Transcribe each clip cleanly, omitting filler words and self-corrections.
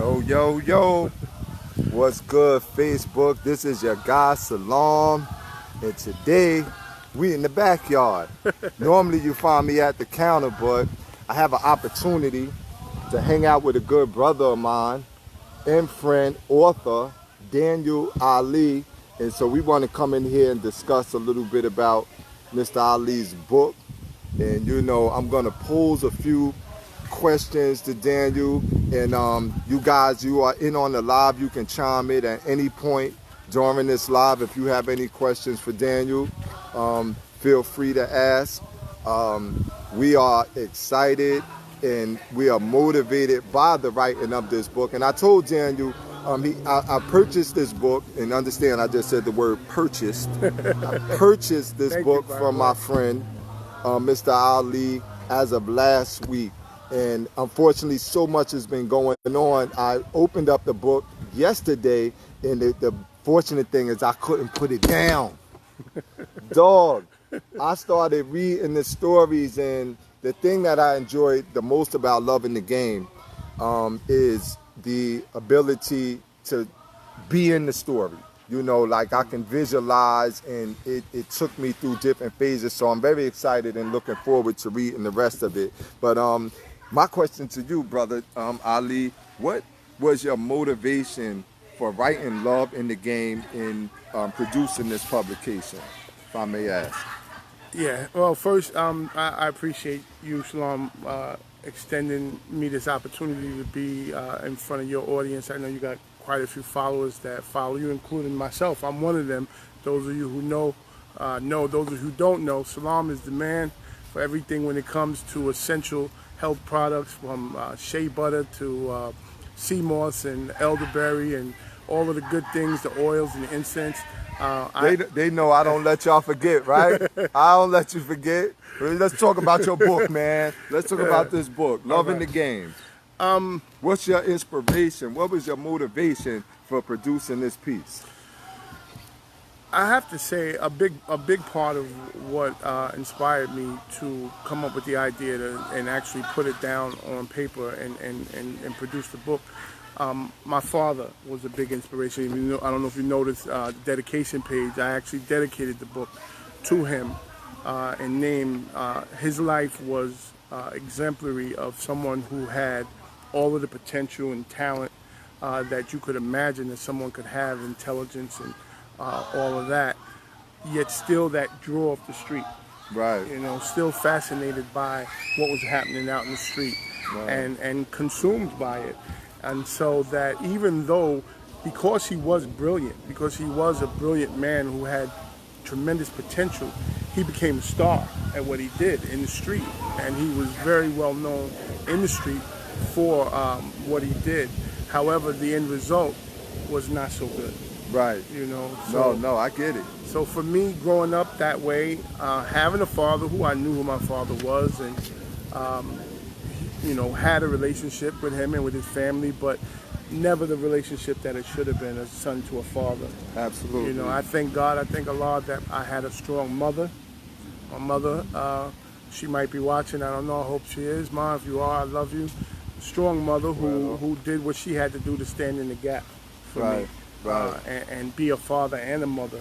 Yo, what's good, Facebook? This is your guy, Salam, and today we in the backyard. Normally you find me at the counter, but I have an opportunity to hang out with a good brother of mine and friend, author, Daniel Ali, and so we want to come in here and discuss a little bit about Mr. Ali's book. And I'm going to pose a few questions to Daniel, and you guys, you are in on the live, you can chime in at any point during this live. If you have any questions for Daniel, feel free to ask. We are excited and we are motivated by the writing of this book. And I told Daniel, I purchased this book, and understand I just said the word purchased. I purchased this book from my friend Mr. Ali as of last week. And unfortunately, so much has been going on. I opened up the book yesterday, and the fortunate thing is I couldn't put it down. Dog, I started reading the stories, and the thing that I enjoyed the most about loving the game is the ability to be in the story. Like I can visualize, and it took me through different phases. So I'm very excited and looking forward to reading the rest of it. But my question to you, brother Ali, what was your motivation for writing Love in the Game and producing this publication, if I may ask? Yeah, well, first, I appreciate you, Shalom, extending me this opportunity to be in front of your audience. I know you got quite a few followers that follow you, including myself. I'm one of them. Those of you who know. Those of you who don't know, Salam is the man for everything when it comes to essential health products, from shea butter to sea moss and elderberry and all of the good things, the oils and the incense. They know I don't let y'all forget, right? I don't let you forget. Let's talk about your book, man. Let's talk about this book, Love in the Game. What's your inspiration? What was your motivation for producing this piece? I have to say a big part of what inspired me to come up with the idea and actually put it down on paper and produce the book. My father was a big inspiration. I don't know if you noticed the dedication page. I actually dedicated the book to him and named his life was exemplary of someone who had all of the potential and talent that you could imagine that someone could have, intelligence and all of that, yet still that draw off the street. Right. Still fascinated by what was happening out in the street, right, and consumed by it. And so that even though, because he was brilliant, because he was a brilliant man who had tremendous potential, he became a star at what he did in the street. And he was very well known in the street for what he did. However, the end result was not so good. Right. So, no, I get it. So for me, growing up that way, having a father who I knew who my father was, and had a relationship with him and with his family, but never the relationship that it should have been, a son to a father. Absolutely. I thank God, I thank Allah that I had a strong mother. My mother, she might be watching, I don't know, I hope she is. Mom, if you are, I love you. Strong mother who did what she had to do to stand in the gap for me. Right. And be a father and a mother,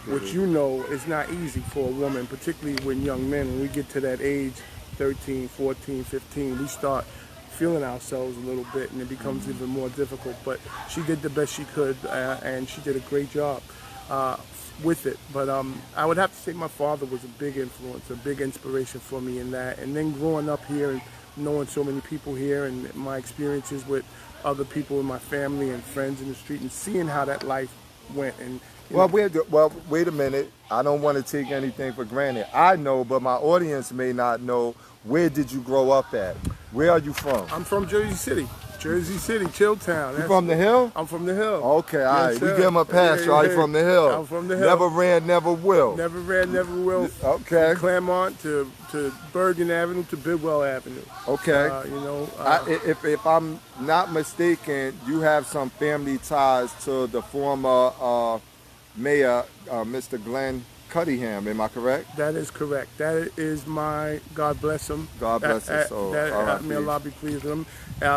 which is not easy for a woman, particularly when young men, when we get to that age, 13, 14, 15, we start feeling ourselves a little bit, and it becomes even more difficult. But she did the best she could, and she did a great job with it. But I would have to say my father was a big influence, a big inspiration for me in that. And then growing up here and knowing so many people here, and my experiences with other people in my family and friends in the street, and seeing how that life went. And wait a minute. I don't want to take anything for granted. I know, but my audience may not know. Where did you grow up at? Where are you from? I'm from Jersey City, Chilltown. You from the Hill? I'm from the Hill. Okay, all right. We give him a pass, y'all. You from the Hill. I'm from the Hill. Never ran, never will. Never ran, never will. Okay. From Claremont to Bergen Avenue to Bidwell Avenue. Okay. If I'm not mistaken, you have some family ties to the former mayor, Mr. Glenn Cunningham, am I correct? That is correct. That is my, God bless him. God bless his soul. May Allah be pleased with him.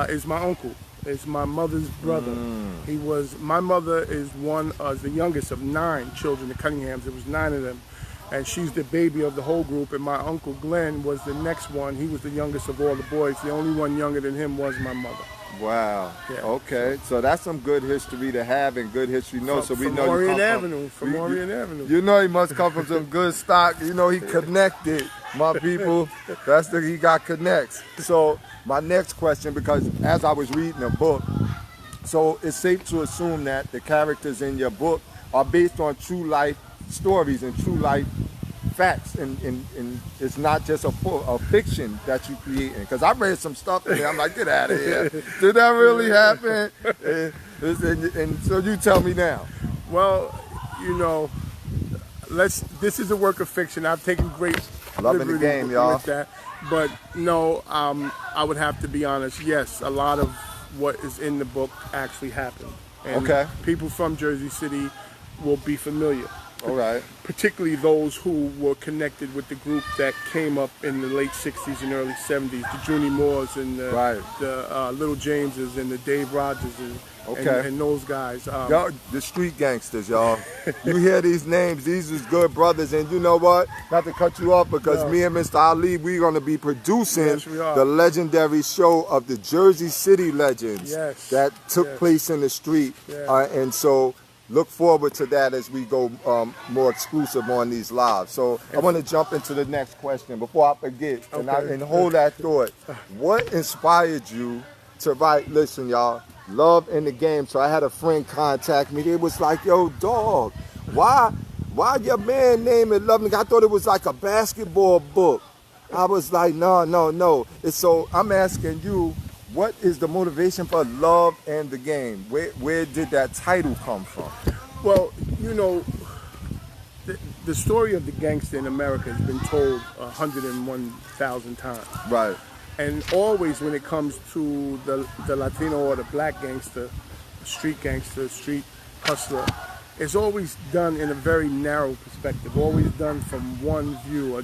Is my uncle. It's my mother's brother. My mother is the youngest of 9 children, the Cunninghams. There was 9 of them. And she's the baby of the whole group. And my uncle Glenn was the next one. He was the youngest of all the boys. The only one younger than him was my mother. Wow. Yeah. Okay. So that's some good history to have and good history to know. So we know Orient you Avenue. From Orient Avenue. You know he must come from some good stock. You know he connected, my people. He got connects. So my next question, because as I was reading a book, so it's safe to assume that the characters in your book are based on true life stories and true life facts, and it's not just a fiction that you create. Because I read some stuff in there, I'm like, get out of here. Did that really happen? And so you tell me now. Well, you know, this is a work of fiction. I've taken great Loving the game, y'all. with that. But no, I would have to be honest. Yes, a lot of what is in the book actually happened. And okay. People from Jersey City will be familiar. All right. Particularly those who were connected with the group that came up in the late 60s and early 70s, the Junie Moores and the Little Jameses and the Dave Rogerses and those guys. Y'all, the street gangsters, y'all. You hear these names, these is good brothers, and you know what? Not to cut you off, because me and Mr. Ali, we're going to be producing the legendary show of the Jersey City Legends that took place in the street. And so look forward to that as we go more exclusive on these lives. So I want to jump into the next question before I forget, and hold that thought. What inspired you to write, listen y'all, Love in the Game? So I had a friend contact me. They was like, yo, dog, why your man name it Love in the Game? I thought it was like a basketball book. I was like, no. And so I'm asking you, what is the motivation for Love and the Game? Where did that title come from? Well, you know, the story of the gangster in America has been told 101,000 times. Right. And always when it comes to the Latino or the black gangster, street hustler, it's always done in a very narrow perspective, always done from one view, a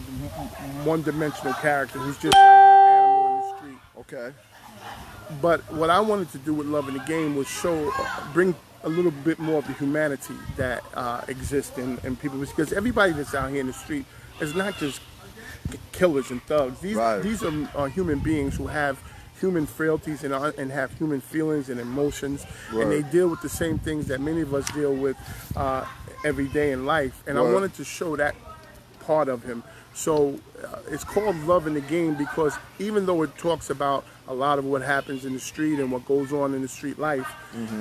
one-dimensional character who's just like an animal in the street. Okay. But what I wanted to do with Love in the Game was bring a little bit more of the humanity that exists in people, because everybody that's out here in the street is not just killers and thugs. These are human beings who have human frailties and have human feelings and emotions, and they deal with the same things that many of us deal with every day in life. And I wanted to show that part of him. So it's called Love in the Game because even though it talks about a lot of what happens in the street and what goes on in the street life,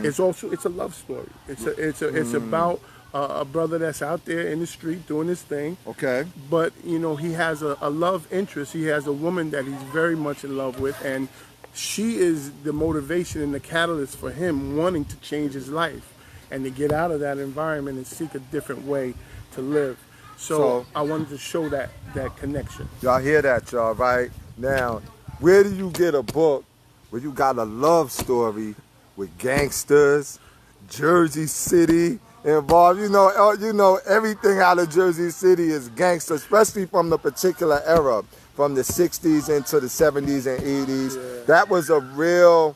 it's a love story. It's about a brother that's out there in the street doing his thing. Okay. But you know, he has a love interest. He has a woman that he's very much in love with, and she is the motivation and the catalyst for him wanting to change his life and to get out of that environment and seek a different way to live. So I wanted to show that connection. Y'all hear that, y'all, right? Now, where do you get a book where you got a love story with gangsters, Jersey City involved? You know, everything out of Jersey City is gangster, especially from the particular era, from the 60s into the 70s and 80s. Yeah. That was a real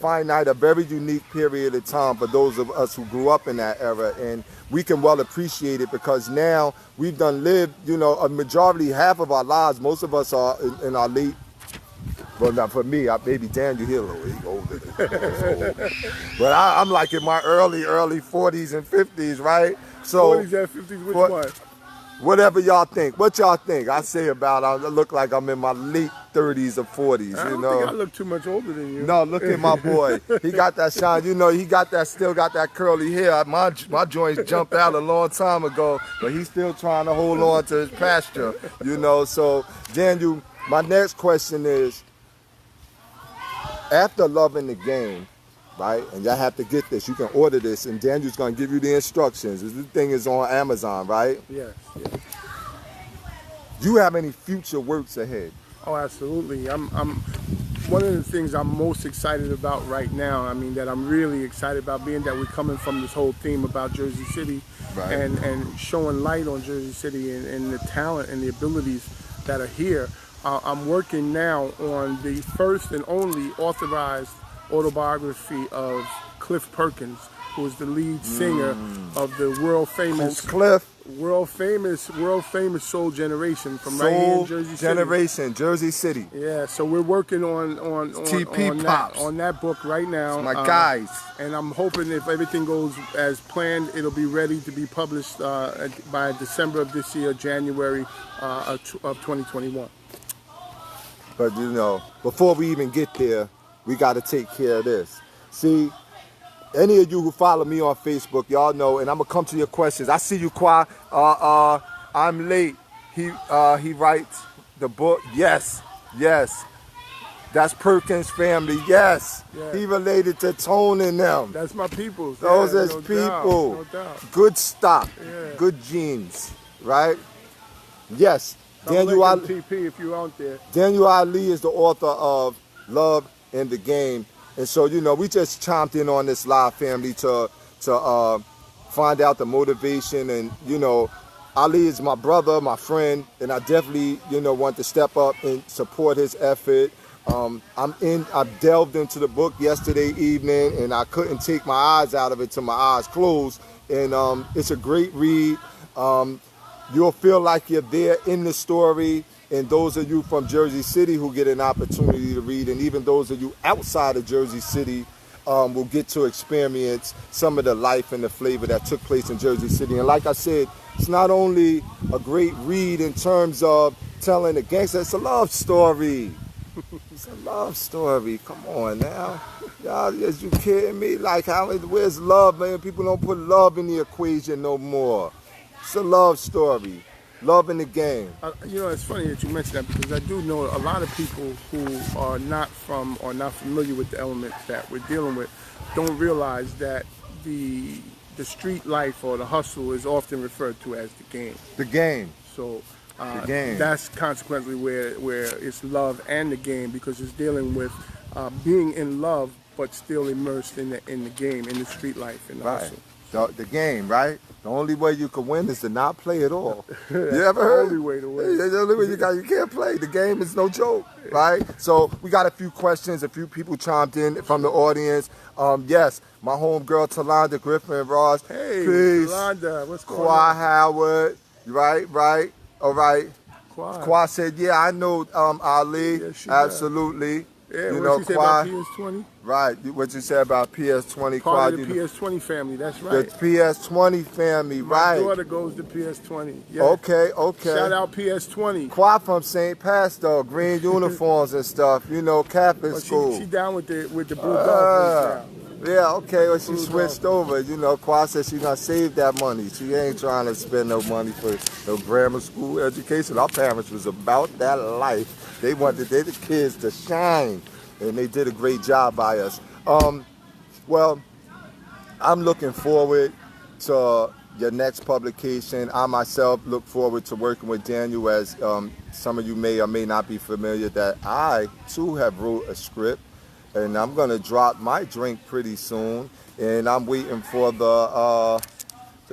finite, a very unique period of time for those of us who grew up in that era, and we can well appreciate it because now we've done lived, you know, a majority, half of our lives, most of us are in our late, well, not for me, maybe Daniel Hill, he's older than me, but I'm like in my early 40s and 50s, right? So 40s and 50s, which one? Whatever y'all think. What y'all think? I say about I look like I'm in my late 30s or 40s. I don't think I look too much older than you. No, look at my boy. He got that shine. You know, he still got that curly hair. My joints jumped out a long time ago, but he's still trying to hold on to his pasture. You know, so Daniel, my next question is, after Love in the Game, right? And y'all have to get this. You can order this, and Daniel's going to give you the instructions. This thing is on Amazon, right? Yes. Do you have any future works ahead? Oh, absolutely. I'm one of the things I'm most excited about right now, I mean, that I'm really excited about, being that we're coming from this whole theme about Jersey City, right, and showing light on Jersey City and the talent and the abilities that are here. I'm working now on the first and only authorized autobiography of Cliff Perkins, who is the lead singer of the world famous Cliff. world famous Soul Generation from right here in Jersey City. Generation, Jersey City. Yeah, so we're working on TP Pops. on that book right now. My guys. And I'm hoping if everything goes as planned, it'll be ready to be published by December of this year, January of 2021. But you know, before we even get there, we got to take care of this. See, any of you who follow me on Facebook, y'all know, and I'm gonna come to your questions. I see you, Qua. I'm late. He writes the book. Yes. That's Perkins' family. Yes. Yeah. He related to Tone and them. That's my people. Those yeah, is no people. Doubt, no doubt. Good stock. Yeah. Good genes. Right? Yes. Daniel TP, if you're out there. Daniel Ali is the author of Love in the Game. And so, you know, we just chimed in on this live, family, to find out the motivation. And, you know, Ali is my brother, my friend, and I definitely, you know, want to step up and support his effort. I delved into the book yesterday evening, and I couldn't take my eyes out of it till my eyes closed. And it's a great read. You'll feel like you're there in the story. And those of you from Jersey City who get an opportunity to read, and even those of you outside of Jersey City will get to experience some of the life and the flavor that took place in Jersey City. And like I said, it's not only a great read in terms of telling a gangster, it's a love story. It's a love story. Come on now. Y'all, is you kidding me? Like, where's love, man? People don't put love in the equation no more. It's a love story. Love in the game. You know, it's funny that you mentioned that, because I do know a lot of people who are not from or not familiar with the elements that we're dealing with don't realize that the street life or the hustle is often referred to as the game. The game. So the game. That's consequently where it's love and the game, because it's dealing with being in love but still immersed in the game, in the street life, in the hustle. The game, right? The only way you can win is to not play at all. You ever heard? The only way to win. The only way you can't play. The game is no joke, right? So we got a few questions. A few people chimed in from the audience. Yes, my homegirl Talonda Griffin Ross. Hey, peace. Talonda, what's going Qua on? Howard, right. All right. Qua said, yeah, I know Ali. Yeah, absolutely. Yeah, you what know, you say about PS20? Right, what you said about PS20. Part of the PS20 family, that's right. The PS20 family, right. My daughter goes to PS20. Yeah. Okay. Shout out PS20. Qua from St. Pastor, green uniforms and stuff, you know, Catholic school. She down with the Blue Dolphins now. Yeah, okay, well, she switched over. You know, Qua said she's going to save that money. She ain't trying to spend no money for no grammar school education. Our parents was about that life. They wanted the kids to shine, and they did a great job by us. Well, I'm looking forward to your next publication. I myself look forward to working with Daniel, as some of you may or may not be familiar, that I, too, have wrote a script. And I'm going to drop my drink pretty soon. And I'm waiting for the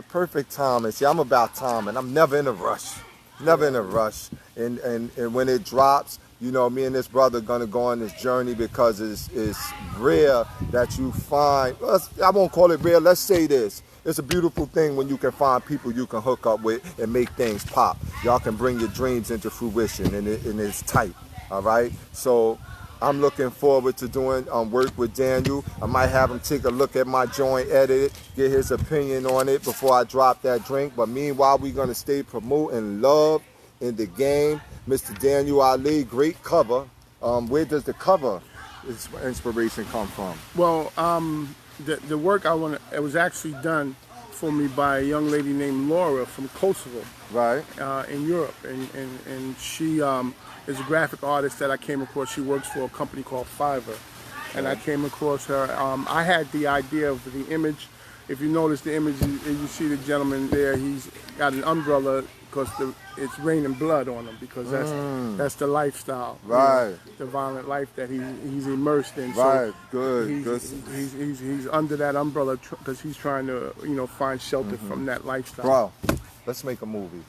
perfect time. And see, I'm about time, and I'm never in a rush. Never in a rush. And when it drops, you know, me and this brother are going to go on this journey, because it's rare that you find, I won't call it rare, let's say this. It's a beautiful thing when you can find people you can hook up with and make things pop. Y'all can bring your dreams into fruition, and it's tight, all right? So I'm looking forward to doing work with Daniel. I might have him take a look at my joint, edit it, get his opinion on it before I drop that drink. But meanwhile, we're going to stay promoting love in the game. Mr. Daniel Ali, great cover. Where does the cover inspiration come from? Well, the work it was actually done for me by a young lady named Laura from Kosovo, right, in Europe, and she is a graphic artist that I came across. She works for a company called Fiverr, and I came across her. I had the idea of the image. If you notice the image, you see the gentleman there. He's got an umbrella because it's raining blood on him, because that's the lifestyle, right? You know, the violent life that he's immersed in. Right, so he's under that umbrella because he's trying to find shelter from that lifestyle. Bro, let's make a movie.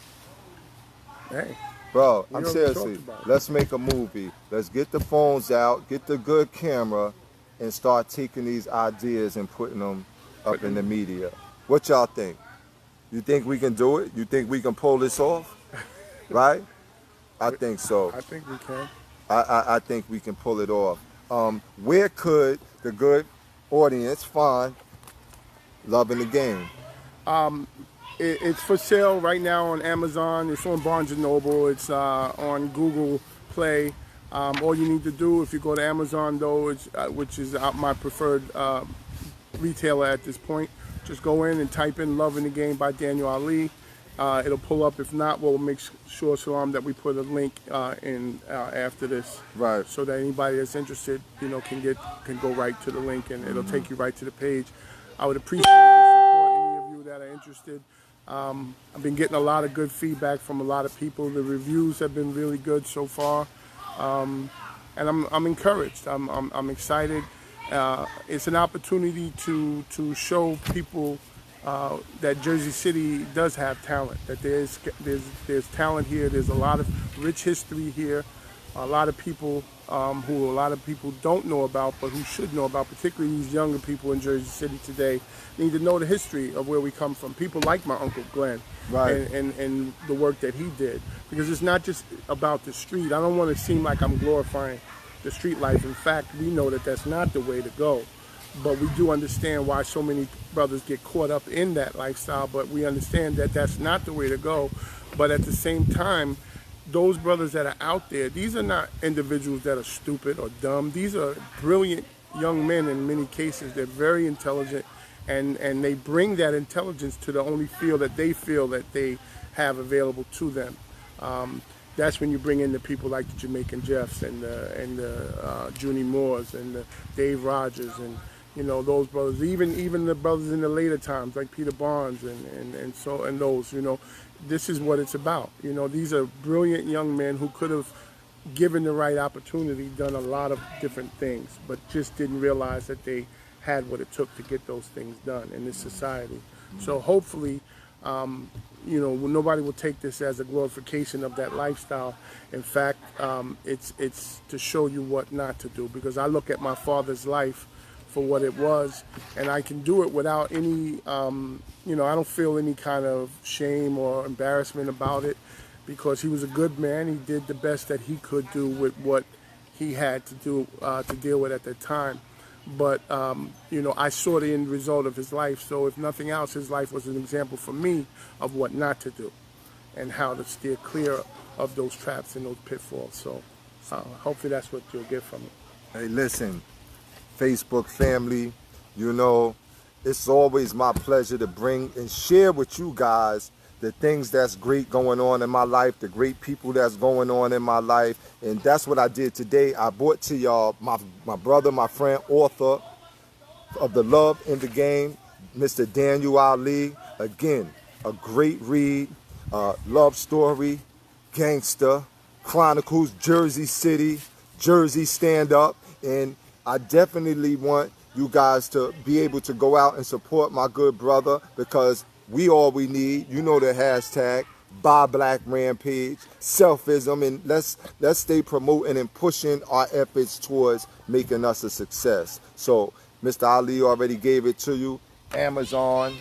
Hey. Bro, I'm seriously, let's make a movie. Let's get the phones out, get the good camera, and start taking these ideas and putting them up in the media. What y'all think? You think we can do it? You think we can pull this off? Right? I think so. I think we can. I think we can pull it off. Where could the good audience find Love in the Game? It's for sale right now on Amazon. It's on Barnes & Noble. It's on Google Play. All you need to do, if you go to Amazon, though, which is my preferred retailer at this point, just go in and type in Love in the Game by Daniel Ali. It'll pull up. If not, we'll make sure, Salam, that we put a link in after this, right? So that anybody that's interested, can go right to the link, and it'll take you right to the page. I would appreciate your support. Any of you that are interested. I've been getting a lot of good feedback from a lot of people. The reviews have been really good so far, and I'm encouraged. I'm excited. It's an opportunity to show people that Jersey City does have talent. That there's talent here. There's a lot of rich history here. A lot of people who a lot of people don't know about, but who should know about, particularly these younger people in Jersey City today, need to know the history of where we come from. People like my Uncle Glenn, right, and the work that he did. Because it's not just about the street. I don't want to seem like I'm glorifying the street life. In fact, we know that that's not the way to go. But we do understand why so many brothers get caught up in that lifestyle, but we understand that that's not the way to go. But at the same time, those brothers that are out there, these are not individuals that are stupid or dumb. These are brilliant young men in many cases. They're very intelligent, and they bring that intelligence to the only field that they have available to them. That's when you bring in the people like the Jamaican Jeffs and the Junie Moores and the Dave Rogers and those brothers, even the brothers in the later times like Peter Barnes and those. This is what it's about. These are brilliant young men who could have, given the right opportunity, done a lot of different things, but just didn't realize that they had what it took to get those things done in this society. So hopefully, nobody will take this as a glorification of that lifestyle. In fact, it's to show you what not to do, because I look at my father's life for what it was, and I can do it without any, I don't feel any kind of shame or embarrassment about it, because he was a good man. He did the best that he could do with what he had to do to deal with at the time. But, I saw the end result of his life, so if nothing else, his life was an example for me of what not to do and how to steer clear of those traps and those pitfalls. So hopefully that's what you'll get from it. Hey, listen, Facebook family, it's always my pleasure to bring and share with you guys the things that's great going on in my life, the great people that's going on in my life. And that's what I did today. I brought to y'all my brother, my friend, author of the Love in the Game, Mr. Daniel Ali. Again, a great read, love story, gangster, chronicles Jersey City, Jersey stand-up. And I definitely want you guys to be able to go out and support my good brother, because we all we need. The hashtag, Buy Black Rampage, selfism, and let's stay promoting and pushing our efforts towards making us a success. So Mr. Ali already gave it to you. Amazon.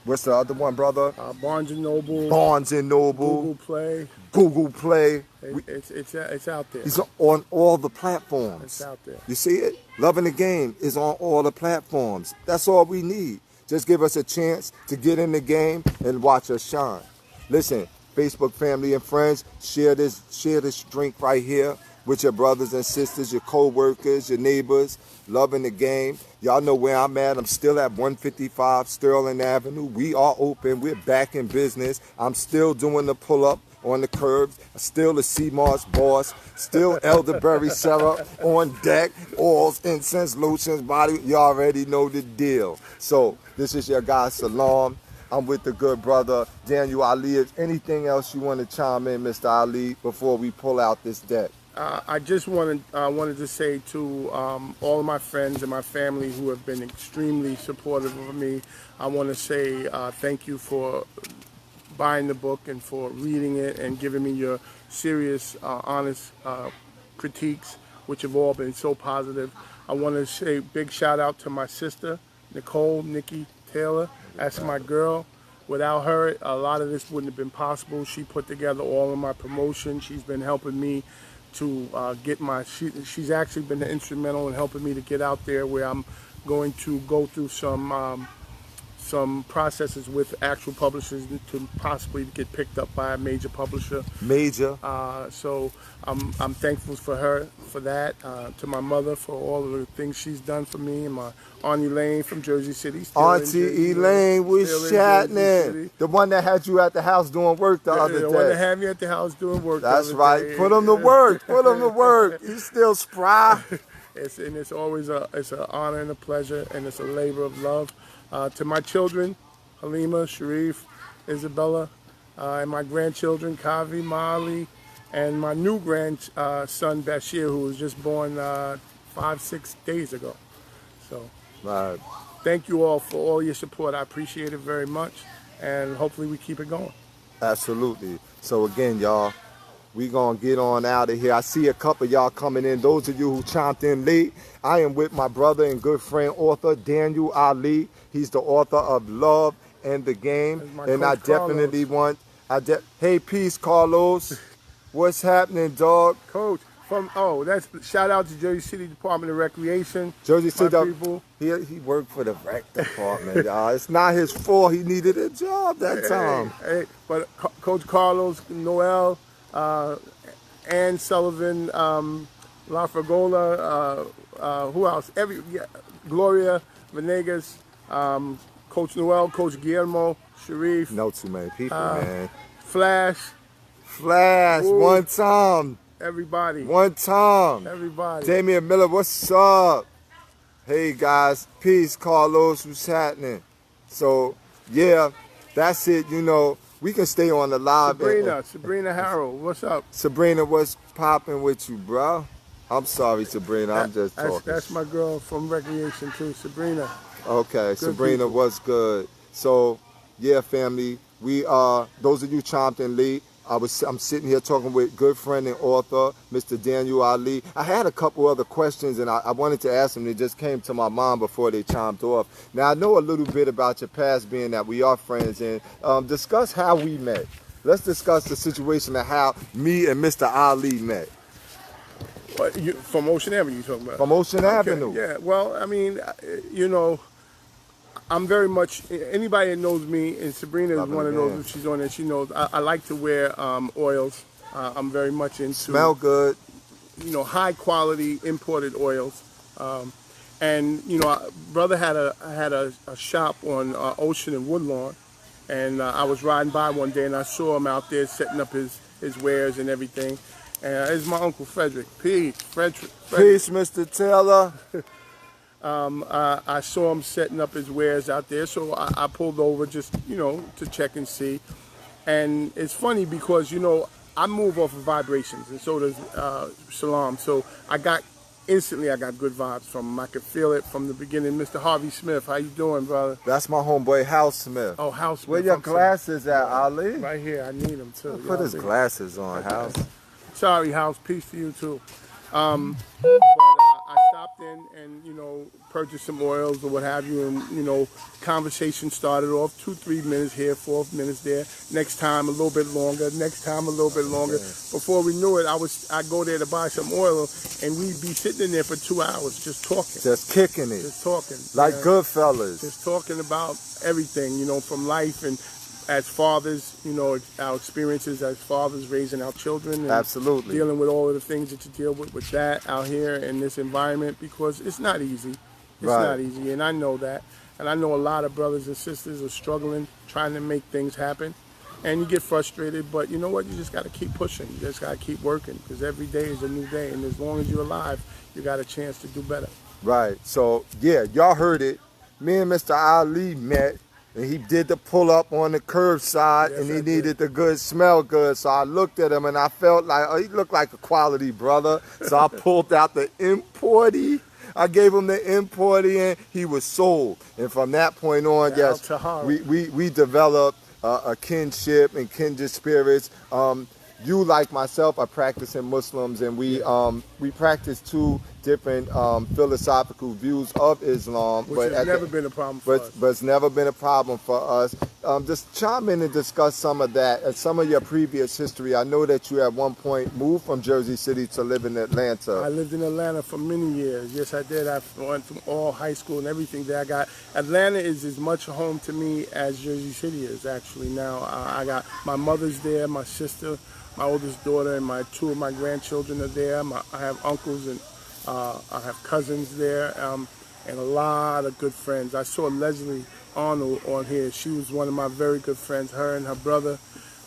What's the other one, brother? Barnes & Noble. Barnes & Noble. Google Play. Google Play. It's out there. It's on all the platforms. It's out there. You see it? Love in the Game is on all the platforms. That's all we need. Just give us a chance to get in the game and watch us shine. Listen, Facebook family and friends, share this drink right here with your brothers and sisters, your co-workers, your neighbors. Love in the Game. Y'all know where I'm at. I'm still at 155 Sterling Avenue. We are open. We're back in business. I'm still doing the pull-up on the curbs. Still the CMOS boss. Still elderberry syrup on deck. Oils, incense, lotions, body. You already know the deal. So this is your guy, Salam. I'm with the good brother, Daniel Ali. Is anything else you want to chime in, Mr. Ali, before we pull out this deck? I just wanted to say to all of my friends and my family who have been extremely supportive of me, I want to say thank you for buying the book and for reading it and giving me your serious, honest critiques, which have all been so positive. I want to say big shout out to my sister, Nikki Taylor. That's my girl. Without her, a lot of this wouldn't have been possible. She put together all of my promotion. She's been helping me to get she's actually been instrumental in helping me to get out there where I'm going to go through some processes with actual publishers to possibly get picked up by a major publisher. Major. So I'm thankful for her for that. To my mother for all of the things she's done for me, and my Aunt Elaine from Jersey City. Auntie Elaine was chatting. The one that had you at the house doing work the other day. The one that had me at the house doing work. That's the right. day. Put him to work. Put him to work. He's still spry. It's always it's an honor and a pleasure, and it's a labor of love. To my children, Halima, Sharif, Isabella, and my grandchildren, Kavi, Molly, and my new grandson, Bashir, who was just born 5-6 days ago. So, thank you all for all your support. I appreciate it very much, and hopefully we keep it going. Absolutely. So again, y'all, we gonna get on out of here. I see a couple of y'all coming in. Those of you who chimed in late, I am with my brother and good friend, author Daniel Ali. He's the author of Love and the Game. And I definitely want, hey, peace, Carlos. What's happening, dog? Coach, that's shout out to Jersey City Department of Recreation. Jersey City, people. He worked for the rec department, y'all. It's not his fault. He needed a job that time. But Coach Carlos, Noel, Ann Sullivan, La Fragola, who else? Gloria Venegas, Coach Noel, Coach Guillermo, Sharif. No too many people, man. Flash. Woo. One time. Everybody. One time. Everybody. Damian Miller, what's up? Hey guys, peace, Carlos, what's happening? So, yeah, that's it, you know. We can stay on the live. Sabrina Harold, what's up? Sabrina, what's popping with you, bro? I'm sorry, Sabrina, I'm just talking. That's my girl from Recreation too, Sabrina. Okay, good Sabrina, people. What's good? So, yeah, family, we those of you chimed in late. I'm sitting here talking with good friend and author, Mr. Daniel Ali. I had a couple other questions, and I wanted to ask them. They just came to my mind before they chimed off. Now, I know a little bit about your past, being that we are friends, and discuss how we met. Let's discuss the situation of how me and Mr. Ali met. From Ocean Avenue, you talking about? From Ocean Avenue. Yeah, well, I mean, you know, I'm very much, anybody that knows me, and Sabrina is one of those, if she's on there, she knows, I like to wear oils. I'm very much into... Smell good. You know, high quality imported oils. And, you know, brother had a shop on Ocean and Woodlawn, and I was riding by one day and I saw him out there setting up his wares and everything. And it's my Uncle Frederick. Peace, Frederick. Peace, Mr. Taylor. I saw him setting up his wares out there, so I pulled over just, you know, to check and see. And it's funny because, you know, I move off of vibrations, and so does Salam. So instantly I got good vibes from him. I could feel it from the beginning. Mr. Harvey Smith, how you doing, brother? That's my homeboy, House Smith. Oh, House Smith. Where your glasses at, Ali? Right here. I need them, too. Put his glasses on, House. Sorry, House. Peace to you, too. But I stopped in and, you know, purchased some oils or what have you, and, you know, conversation started off 2-3 minutes here, 4 minutes there. Next time a little bit longer. Next time a little bit longer. Before we knew it, I'd go there to buy some oil, and we'd be sitting in there for 2 hours just talking. Just kicking it. Just talking. Like Goodfellas. Just talking about everything, you know, from life and as fathers, you know, our experiences as fathers raising our children. And absolutely. Dealing with all of the things that you deal with that out here in this environment, because it's not easy. It's not easy, and I know that. And I know a lot of brothers and sisters are struggling, trying to make things happen. And you get frustrated, but you know what? You just got to keep pushing. You just got to keep working, because every day is a new day. And as long as you're alive, you got a chance to do better. Right. So, yeah, y'all heard it. Me and Mr. Ali met. And he did the pull-up on the curbside, and he needed the good, smell good. So I looked at him, and I felt like, oh, he looked like a quality brother. So I pulled out the importy. I gave him the importy, and he was sold. And from that point on, yes, we developed a kinship and kindred spirits. you, like myself, are practicing Muslims, and we practice two different philosophical views of Islam. Which has never been a problem for us. But it's never been a problem for us. Just chime in and discuss some of that and some of your previous history. I know that you at one point moved from Jersey City to live in Atlanta. I lived in Atlanta for many years. Yes, I did. I went through all high school and everything that I got. Atlanta is as much home to me as Jersey City is, actually. Now, I got my mother's there, my sister, my oldest daughter, and two of my grandchildren are there. I have uncles and I have cousins there, and a lot of good friends. I saw Leslie Arnold on here. She was one of my very good friends. Her and her brother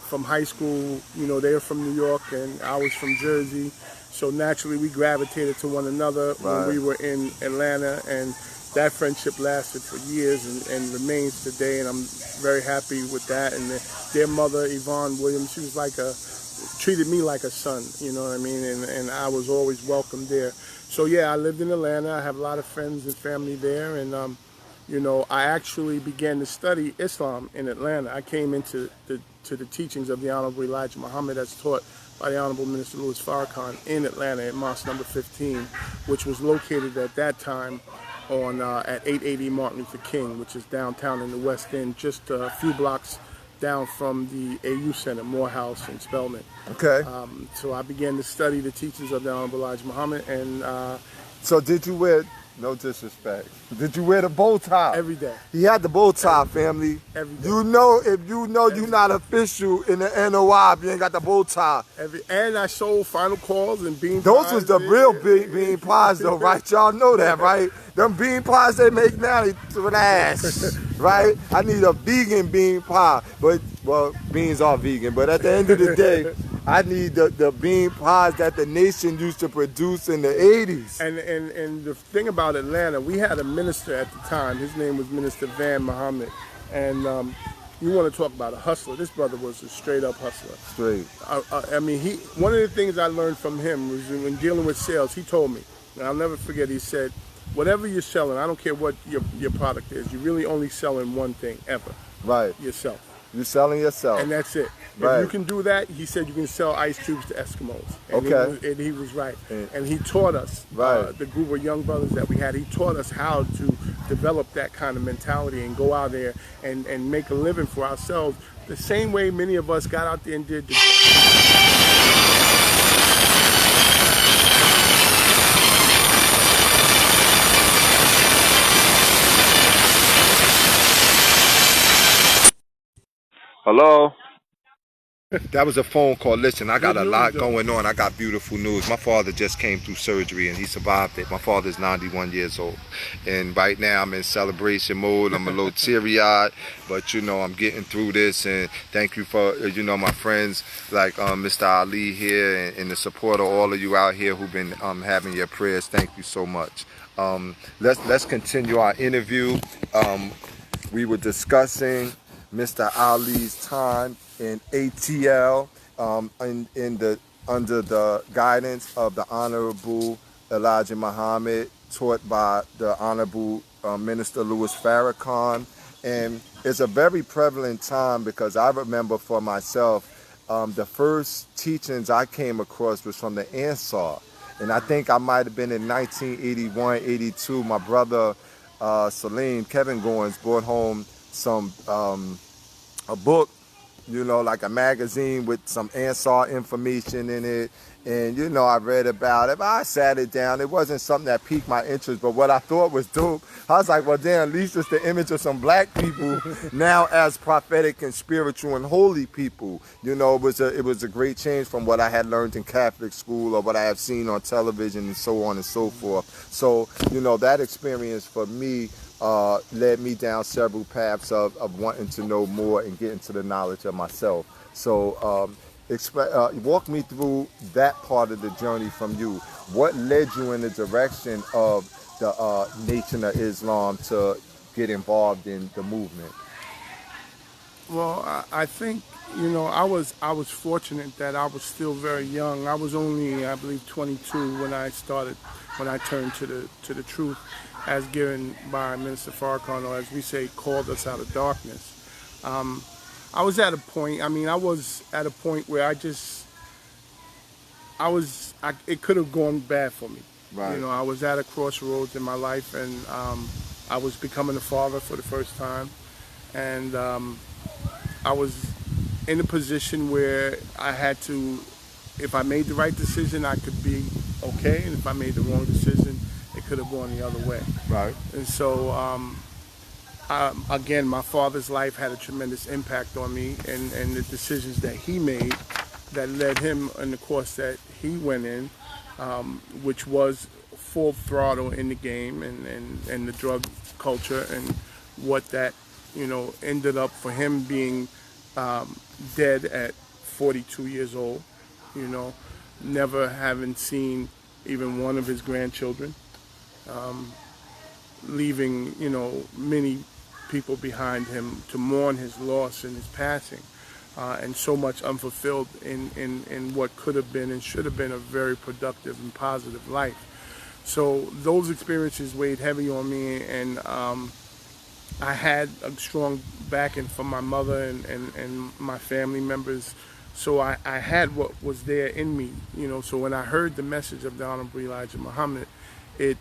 from high school, you know, they're from New York and I was from Jersey. So naturally we gravitated to one another when we were in Atlanta, and that friendship lasted for years and remains today, and I'm very happy with that. And their mother, Yvonne Williams, she was treated me like a son, you know what I mean? And I was always welcome there. So yeah, I lived in Atlanta. I have a lot of friends and family there, and you know, I actually began to study Islam in Atlanta. I came into the teachings of the Honorable Elijah Muhammad as taught by the Honorable Minister Louis Farrakhan in Atlanta at Mosque number 15, which was located at that time on at 880 Martin Luther King, which is downtown in the West End, just a few blocks down from the AU Center, Morehouse and Spelman. Okay. So I began to study the teachings of the Honorable Elijah Muhammad, and so did you wear, no disrespect, did you wear the bow tie? Every day. He had the bow tie, family. Every day. You know, if you know you're not official in the NOI if you ain't got the bow tie. And I sold final calls and bean pies. Those was the real bean pies though, right? Y'all know that, right? Them bean pies they make now, they trash, right? I need a vegan bean pie, but, well, beans are vegan, but at the end of the day, I need the bean pies that the nation used to produce in the 80s. And the thing about Atlanta, we had a minister at the time. His name was Minister Van Muhammad. And you want to talk about a hustler. This brother was a straight up hustler. Straight. I mean, one of the things I learned from him was when dealing with sales, he told me, and I'll never forget, he said, whatever you're selling, I don't care what your product is, you're really only selling one thing ever. Right. Yourself. You're selling yourself. And that's it. Right. If you can do that, he said you can sell ice cubes to Eskimos. And okay. He was right. And he taught us, the group of young brothers that we had, he taught us how to develop that kind of mentality and go out there and make a living for ourselves the same way many of us got out there and did. Hello? That was a phone call. Listen, I got a lot going on. I got beautiful news. My father just came through surgery and he survived it. My father's 91 years old. And right now I'm in celebration mode. I'm a little teary-eyed, but you know, I'm getting through this. And thank you for, you know, my friends like Mr. Ali here and the support of all of you out here who've been having your prayers. Thank you so much. Let's continue our interview. We were discussing Mr. Ali's time in ATL under the guidance of the Honorable Elijah Muhammad, taught by the Honorable Minister Louis Farrakhan. And it's a very prevalent time because I remember for myself, the first teachings I came across was from the Ansar. And I think I might have been in 1981, 82. My brother Salim, Kevin Goines, brought home a book, you know, like a magazine with some Ansar information in it. And, you know, I read about it, but I sat it down. It wasn't something that piqued my interest, but what I thought was dope, I was like, well, damn, at least it's the image of some black people now as prophetic and spiritual and holy people. You know, it was a great change from what I had learned in Catholic school or what I have seen on television and so on and so forth. So, you know, that experience for me led me down several paths of wanting to know more and getting to the knowledge of myself. So walk me through that part of the journey from you. What led you in the direction of the Nation of Islam to get involved in the movement? Well, I think, you know, I was fortunate that I was still very young. I was only, I believe, 22 when I turned to the truth as given by Minister Farrakhan, or as we say, called us out of darkness. I was at a point, I was at a point where I just it could have gone bad for me. Right. You know, I was at a crossroads in my life, and I was becoming a father for the first time, and I was in a position where I had to, if I made the right decision, I could be okay, and if I made the wrong decision, it could have gone the other way. Right. And so, again, my father's life had a tremendous impact on me, and the decisions that he made that led him in the course that he went in, which was full throttle in the game and the drug culture, and what that, you know, ended up for him being dead at 42 years old, you know, never having seen even one of his grandchildren, leaving, you know, many people behind him to mourn his loss and his passing, and so much unfulfilled in what could have been and should have been a very productive and positive life. So those experiences weighed heavy on me, and I had a strong backing from my mother and my family members. So I had what was there in me, you know. So when I heard the message of the Honorable Elijah Muhammad, it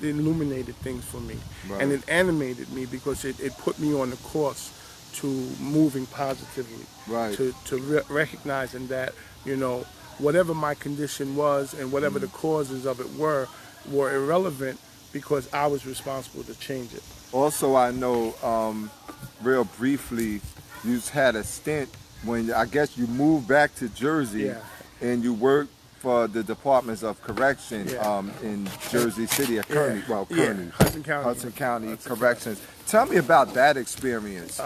illuminated things for me. Right. And it animated me, because it put me on the course to moving positively. Right. To recognizing that, you know, whatever my condition was and whatever the causes of it were irrelevant, because I was responsible to change it. Also, I know, real briefly, you had a stint when I guess you moved back to Jersey, Yeah. and you worked for the Departments of Correction, Yeah. In Jersey City, or Kearney, Yeah. well, Yeah. Kearney, Hudson County Corrections. Tell me about that experience.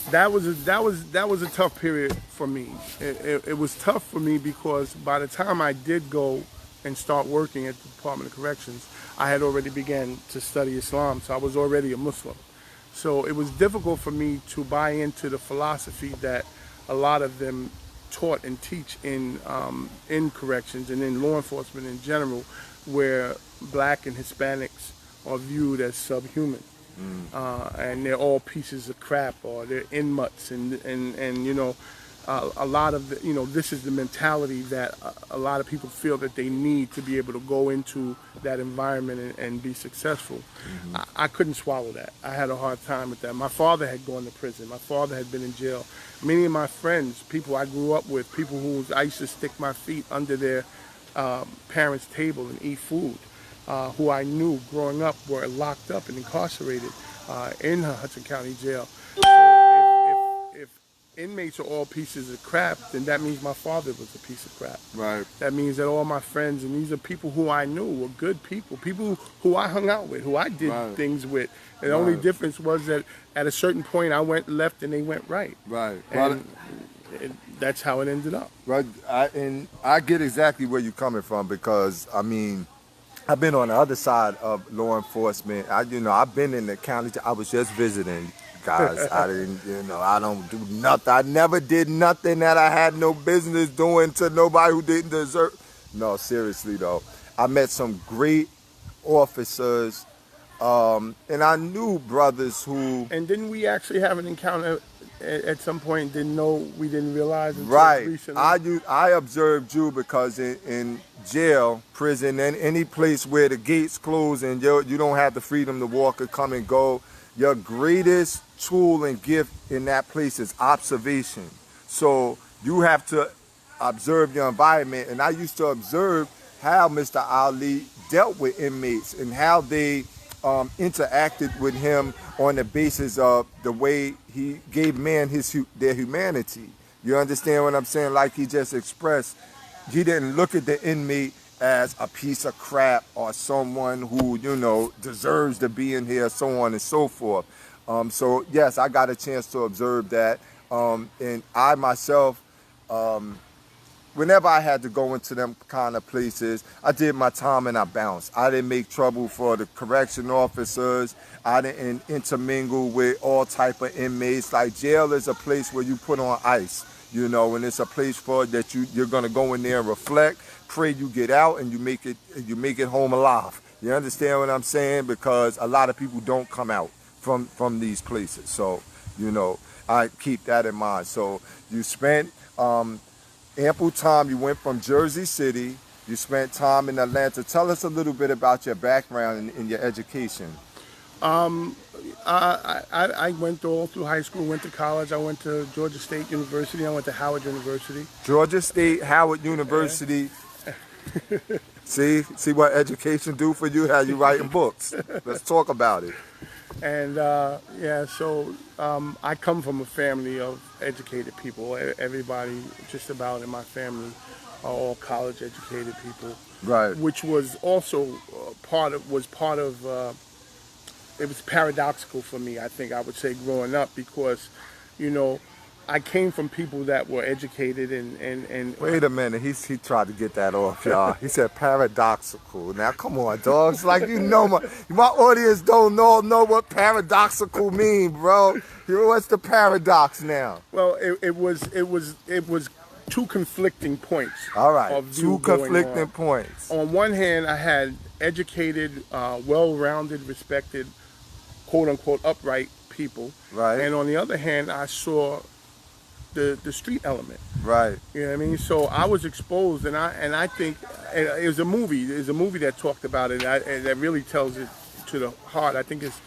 That was a tough period for me. It was tough for me because by the time I did go and start working at the Department of Corrections, I had already began to study Islam, so I was already a Muslim. So it was difficult for me to buy into the philosophy that a lot of them taught and teach in corrections and in law enforcement in general, where black and Hispanics are viewed as subhuman. And they're all pieces of crap, or they're inmates, and you know, a lot of the, you know, this is the mentality that a lot of people feel that they need to be able to go into that environment and be successful. I couldn't swallow that. I had a hard time with that. My father had gone to prison. My father had been in jail. Many of my friends, people I grew up with, people who I used to stick my feet under their parents' table and eat food, who I knew growing up were locked up and incarcerated in Hudson County Jail. So if inmates are all pieces of crap, then that means my father was a piece of crap. Right. That means that all my friends, and these are people who I knew were good people who I hung out with, who I did things with. And the only difference was that at a certain point I went left and they went right. Right. And that's how it ended up. Right. I get exactly where you're coming from, because I mean, I've been on the other side of law enforcement. I've been in the county. I was just visiting, guys. I don't do nothing. I never did nothing that I had no business doing to nobody who didn't deserve. No, seriously though, I met some great officers, and I knew brothers who. And didn't we actually have an encounter at some point? We didn't realize until right. recently? I observed you because in jail, prison, and any place where the gates close and you don't have the freedom to walk or come and go, your greatest tool and gift in that place is observation. So you have to observe your environment. And I used to observe how Mr. Ali dealt with inmates and how they interacted with him on the basis of the way he gave man their humanity. You understand what I'm saying? Like he just expressed, he didn't look at the inmate as a piece of crap or someone who, deserves to be in here, so on and so forth. So yes, I got a chance to observe that. And I myself, whenever I had to go into them kind of places, I did my time and I bounced. I didn't make trouble for the correction officers. I didn't intermingle with all type of inmates. Like jail is a place where you put on ice, and it's a place for that you're gonna go in there and reflect, pray you get out and you make it home alive. You understand what I'm saying? Because a lot of people don't come out from these places. So, I keep that in mind. So you spent ample time. You went from Jersey City. You spent time in Atlanta. Tell us a little bit about your background in your education. I went all through high school, went to college. I went to Georgia State University. I went to Howard University. Georgia State, Howard University. See what education do for you? How you writing books? Let's talk about it. And so I come from a family of educated people. Everybody, just about in my family, are all college educated people. Right. Which was also it was paradoxical for me, I think I would say, growing up, because, I came from people that were educated and Wait a minute, he tried to get that off, y'all. He said paradoxical. Now come on, dogs. Like, my audience don't know what paradoxical mean, bro. What's the paradox now? Well, it was two conflicting points. All right, two conflicting points. On one hand, I had educated, well-rounded, respected, quote-unquote, upright people. Right. And on the other hand, I saw the street element. Right. You know what I mean? So I was exposed, and I think it was a movie. There's a movie that talked about it, and that really tells it to the heart. I think it's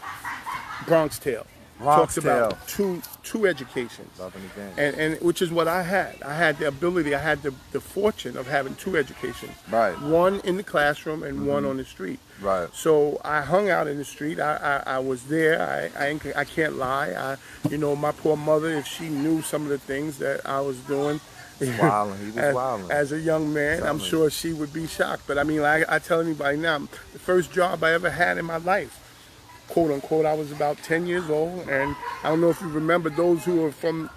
Bronx Tale. Talks about two educations. Loving the game. And which is what I had. I had the ability, I had the fortune of having two educations. Right. One in the classroom and one on the street. Right. So I hung out in the street. I was there. I can't lie. My poor mother, if she knew some of the things that I was doing, He was wilding. As a young man, I'm sure she would be shocked. But I mean, I tell anybody now, the first job I ever had in my life, quote unquote, I was about 10 years old, and I don't know if you remember, those who are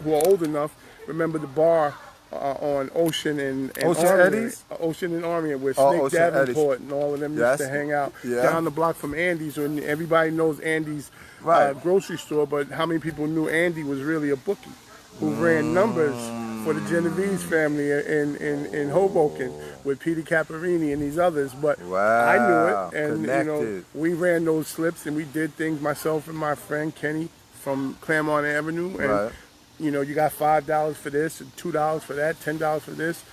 old enough remember the bar on Ocean and Ocean Army, Eddie's? Ocean and Army, where Snake Davenport and all of them used to hang out down the block from Andy's. And everybody knows Andy's grocery store, but how many people knew Andy was really a bookie who ran numbers for the Genovese family in Hoboken with Peter Caparini and these others. But I knew it, and we ran those slips, and we did things, myself and my friend Kenny from Claremont Avenue, and you got $5 for this and $2 for that, $10 for this.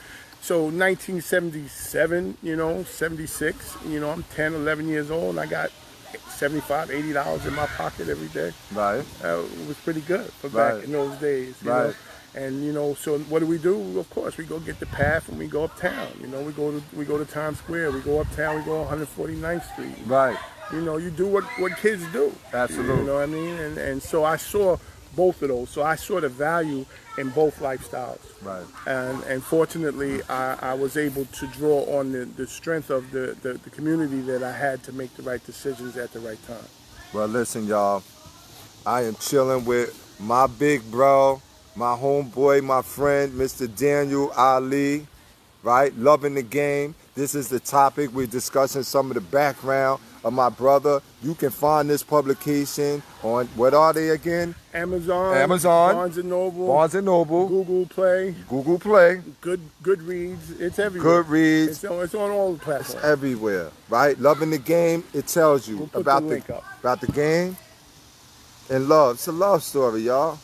So 1977, 76, I'm 10, 11 years old, and I got $75, $80 in my pocket every day. Right. It was pretty good for back in those days. You know? And so what do? Of course, we go get the path and we go uptown. We go to Times Square. We go uptown. We go 149th Street. Right. You do what kids do. Absolutely. You know what I mean? And so I saw both of those. So I saw the value in both lifestyles. Right. And fortunately, I was able to draw on the strength of the community that I had to make the right decisions at the right time. Well, listen, y'all. I am chilling with my big bro, my homeboy, my friend, Mr. Daniel Ali, right? Loving the game. This is the topic. We're discussing some of the background of my brother. You can find this publication on, what are they again? Amazon, Barnes & Noble, Google Play, Goodreads. It's everywhere. Goodreads. It's on all the platforms. It's everywhere, right? Loving the game. It tells you about the game and love. It's a love story, y'all.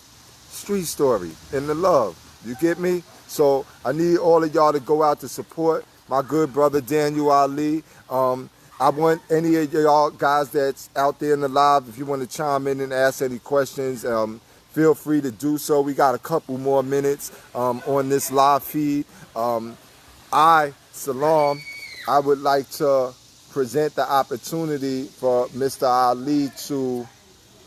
Street story and the love. You get me? So I need all of y'all to go out to support my good brother Daniel Ali. I want any of y'all guys that's out there in the live, if you want to chime in and ask any questions, feel free to do so. We got a couple more minutes on this live feed. Salam, I would like to present the opportunity for Mr. Ali to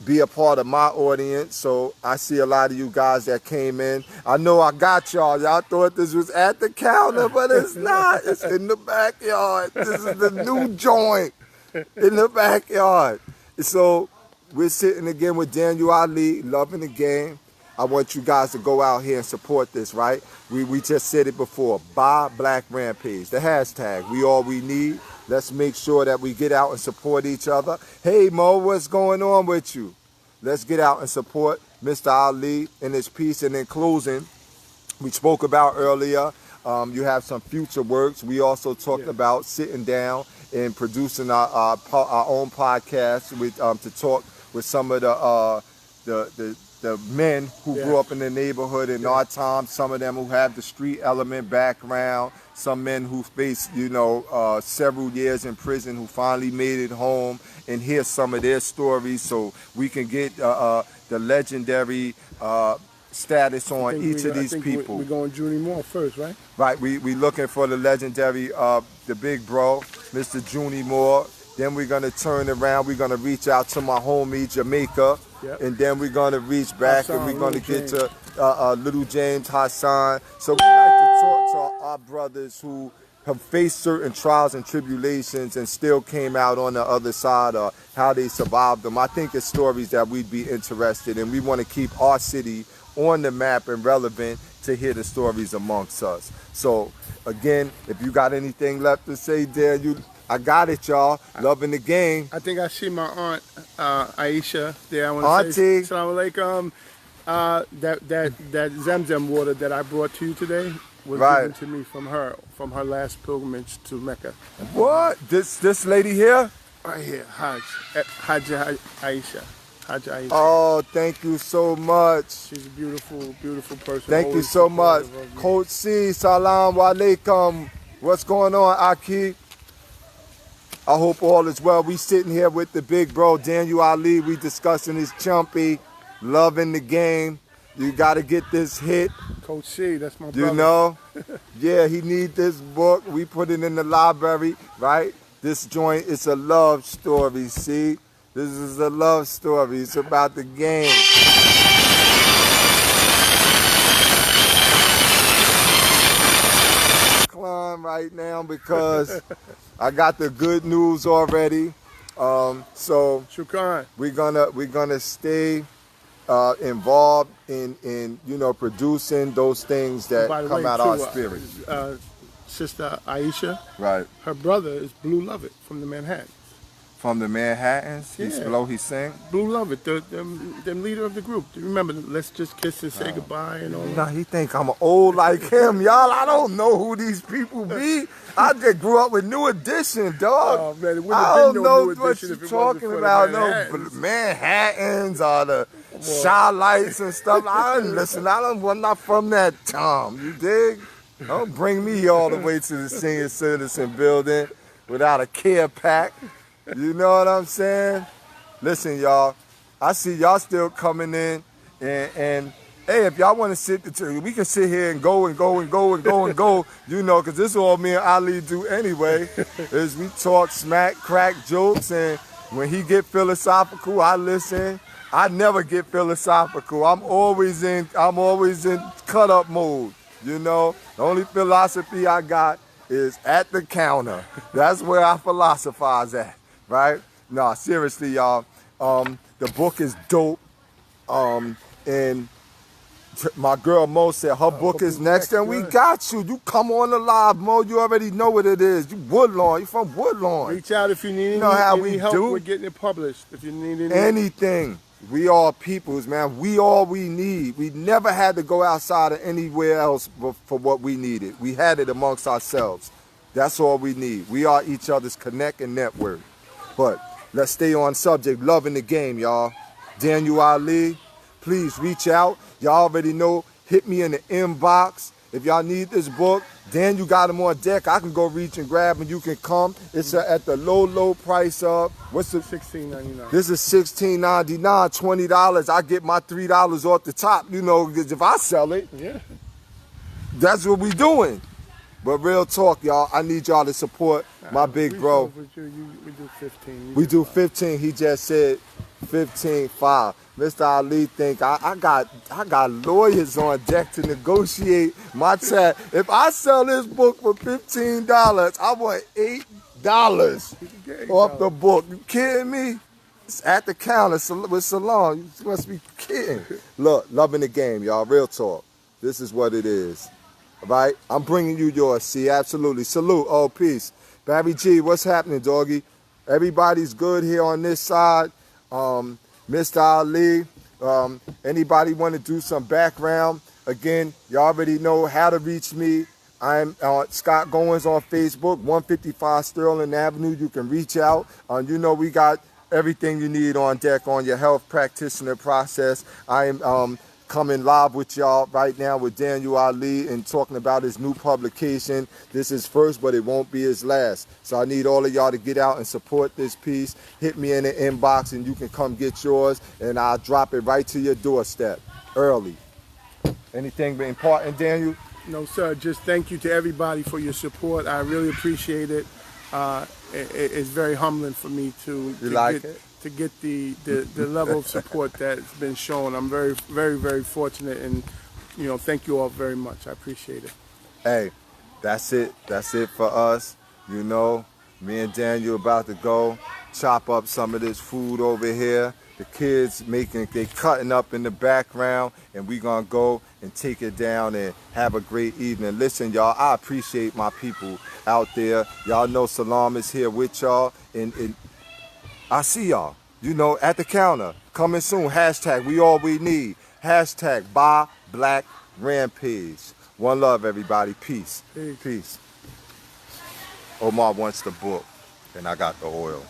be a part of my audience. So I see a lot of you guys that came in. I know I got y'all. Y'all thought this was at the counter, but it's not. It's in the backyard. This is the new joint in the backyard. So we're sitting again with Daniel Ali, loving the game. I want you guys to go out here and support this, right? We just said it before. Buy Black Rampage. The hashtag. We all we need. Let's make sure that we get out and support each other. Hey, Mo, what's going on with you? Let's get out and support Mr. Ali in his piece. And in closing, we spoke about earlier, you have some future works. We also talked about sitting down and producing our own podcast with to talk with some of the the men who grew up in the neighborhood in our time, some of them who have the street element background, some men who faced, several years in prison who finally made it home, and hear some of their stories so we can get the legendary status on each of these people. We're going Junie Moore first, right? Right, we looking for the legendary, the big bro, Mr. Junie Moore. Then we're gonna turn around, we're gonna reach out to my homie, Jamaica. Yep. And then we're gonna reach back Hassan, and we're gonna Little get to Little James, Hassan. So we like to talk to our brothers who have faced certain trials and tribulations and still came out on the other side, or how they survived them. I think it's stories that we'd be interested in. We want to keep our city on the map and relevant to hear the stories amongst us. So again, if you got anything left to say, there, I got it, y'all. Loving the game. I think I see my aunt Aisha there. I want Auntie. to say Assalamu alaikum. That Zamzam water that I brought to you today was given to me from her last pilgrimage to Mecca. What? This lady here? Right here, Hajj Aisha. Hajj Aisha. Oh, thank you so much. She's a beautiful, beautiful person. Thank you so much. Coach C, salam alaikum. What's going on, Aki? I hope all is well. We sitting here with the big bro, Daniel Ali. We discussing his chumpy, loving the game. You got to get this hit. Coach C, that's my brother. You know? Yeah, he need this book. We put it in the library, right? This joint is a love story, see? This is a love story. It's about the game. Right now because I got the good news already. So Shukran. we're gonna stay involved in producing those things that come out our spirit. Sister Aisha, Right. her brother is Blue Lovett from the Manhattan. From the Manhattans, he sang. Blue Lovett, the leader of the group. Do you remember? Let's just kiss and say goodbye and all that. Nah, he think I'm old like him, y'all. I don't know who these people be. I just grew up with New Edition, dog. Oh, man, it wouldn't I have don't been know no New what Edition you're if it talking wasn't for about. the No Manhattans. Manhattans or the Shy Lights and stuff. I'm not from that time. You dig? Don't bring me all the way to the senior citizen building without a care pack. You know what I'm saying? Listen, y'all, I see y'all still coming in, and hey, if y'all want to sit, we can sit here and go, because this is all me and Ali do anyway, is we talk smack, crack jokes, and when he get philosophical, I listen. I never get philosophical. I'm always in cut up mode, The only philosophy I got is at the counter. That's where I philosophize at. Right? Nah, seriously, y'all. The book is dope. And my girl Mo said her book is next, and we got you. You come on the live, Mo. You already know what it is. You Woodlawn. You from Woodlawn. Reach out if you need any help with getting it published. If you need anything. We all peoples, man. We all we need. We never had to go outside of anywhere else for what we needed. We had it amongst ourselves. That's all we need. We are each other's connect and network. But let's stay on subject. Loving the game, y'all. Daniel Ali, please reach out. Y'all already know. Hit me in the inbox. If y'all need this book, Daniel got them on deck. I can go reach and grab and you can come. It's at the low price of, what's the? $16.99. This is $16.99, $20. I get my $3 off the top, because if I sell it, that's what we doing. But real talk, y'all, I need y'all to support my big bro. We do 15. We do 15. He just said 15.5. Mr. Ali think I got lawyers on deck to negotiate my tab. If I sell this book for $15, I want $8 off the book. You kidding me? It's at the counter with Salon. You must be kidding. Look, loving the game, y'all. Real talk. This is what it is. Right? I'm bringing you yours. See, absolutely. Salute. Oh, peace. Barry G, what's happening, doggy? Everybody's good here on this side. Mr. Ali, anybody want to do some background? Again, you already know how to reach me. I'm Scott Goines on Facebook, 155 Sterling Avenue. You can reach out. We got everything you need on deck on your health practitioner process. I am coming live with y'all right now with Daniel Ali and talking about his new publication. This is first, but it won't be his last. So I need all of y'all to get out and support this piece. Hit me in the inbox and you can come get yours, and I'll drop it right to your doorstep early. Anything important, Daniel? No, sir. Just thank you to everybody for your support. I really appreciate it. It's very humbling for me to get the level of support that's been shown. I'm very, very, very fortunate, and thank you all very much. I appreciate it. Hey, that's it. That's it for us. Me and Daniel about to go chop up some of this food over here. The kids they cutting up in the background, and we gonna go and take it down and have a great evening. Listen, y'all, I appreciate my people out there. Y'all know Salam is here with y'all, and I see y'all, at the counter. Coming soon. Hashtag we all we need. Hashtag Buy Black Rampage. One love, everybody. Peace. Peace. Omar wants the book, and I got the oil.